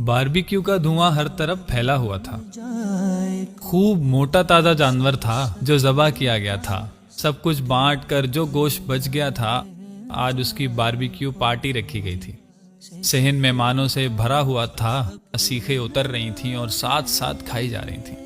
Barbecue का धुआं हर तरफ फैला हुआ था। खूब मोटा ताजा जानवर था जो ज़बह किया गया था। सब कुछ बांट कर जो गोश्त बच गया था, आज उसकी बारबेक्यू पार्टी रखी गई थी। सहन मेहमानों से भरा हुआ था। सीखें उतर रही थीं और साथ साथ खाई जा रही थीं।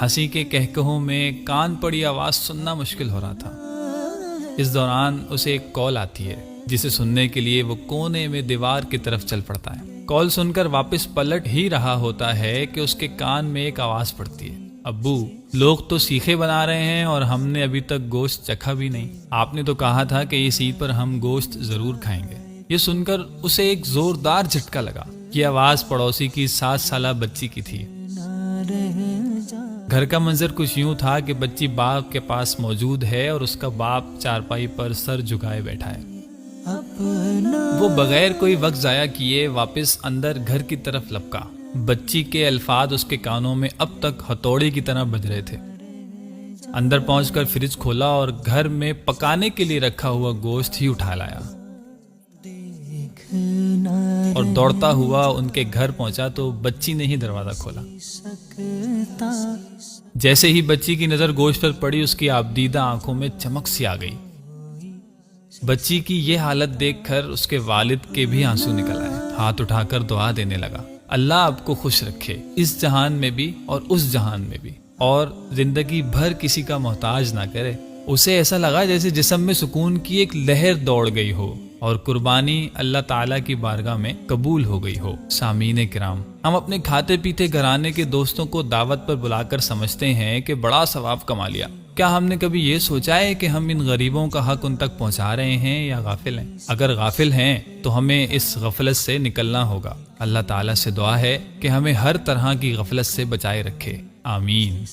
हंसी के कहकहों में कान पड़ी आवाज सुनना मुश्किल हो रहा था। इस दौरान उसे एक कॉल आती है जिसे सुनने के लिए वो कोने में दीवार की तरफ चल पड़ता है। कॉल सुनकर वापस पलट ही रहा होता है कि उसके कान में एक आवाज पड़ती है, अब्बू, लोग तो सीखे बना रहे हैं और हमने अभी तक गोश्त चखा भी नहीं। आपने तो कहा था कि इस ईद पर हम गोश्त जरूर खाएंगे। ये सुनकर उसे एक जोरदार झटका लगा। ये आवाज पड़ोसी की 7 साला बच्ची की थी। घर का मंजर कुछ यूं था कि बच्ची बाप के पास मौजूद है और उसका बाप चारपाई पर सर झुकाए बैठा है। वो बगैर कोई वक्त जाया किए वापस अंदर घर की तरफ लपका। बच्ची के अल्फाज उसके कानों में अब तक हथौड़े की तरह बज रहे थे। अंदर पहुंचकर फ्रिज खोला और घर में पकाने के लिए रखा हुआ गोश्त ही उठा लाया और दौड़ता हुआ उनके घर पहुंचा तो बच्ची ने ही दरवाजा खोला। जैसे ही बच्ची की नजर गोश्त पर पड़ी, उसकी आबदीदा आंखों में चमक सी आ गई। बच्ची की ये हालत देखकर उसके वालिद के भी आंसू निकल आए। हाथ उठाकर दुआ देने लगा, अल्लाह आपको खुश रखे, इस जहान में भी और उस जहान में भी, और जिंदगी भर किसी का मोहताज ना करे। उसे ऐसा लगा जैसे जिस्म में सुकून की एक लहर दौड़ गई हो और कुर्बानी अल्लाह ताला की बारगाह में कबूल हो गई हो। सामीने किराम, हम अपने खाते पीते घराने के दोस्तों को दावत पर बुलाकर समझते हैं कि बड़ा सवाब कमा लिया। क्या हमने कभी ये सोचा है कि हम इन गरीबों का हक उन तक पहुंचा रहे हैं या गाफिल हैं? अगर गाफिल हैं तो हमें इस गफलत से निकलना होगा। अल्लाह ताला से दुआ है कि हमें हर तरह की गफलत से बचाए रखे। आमीन।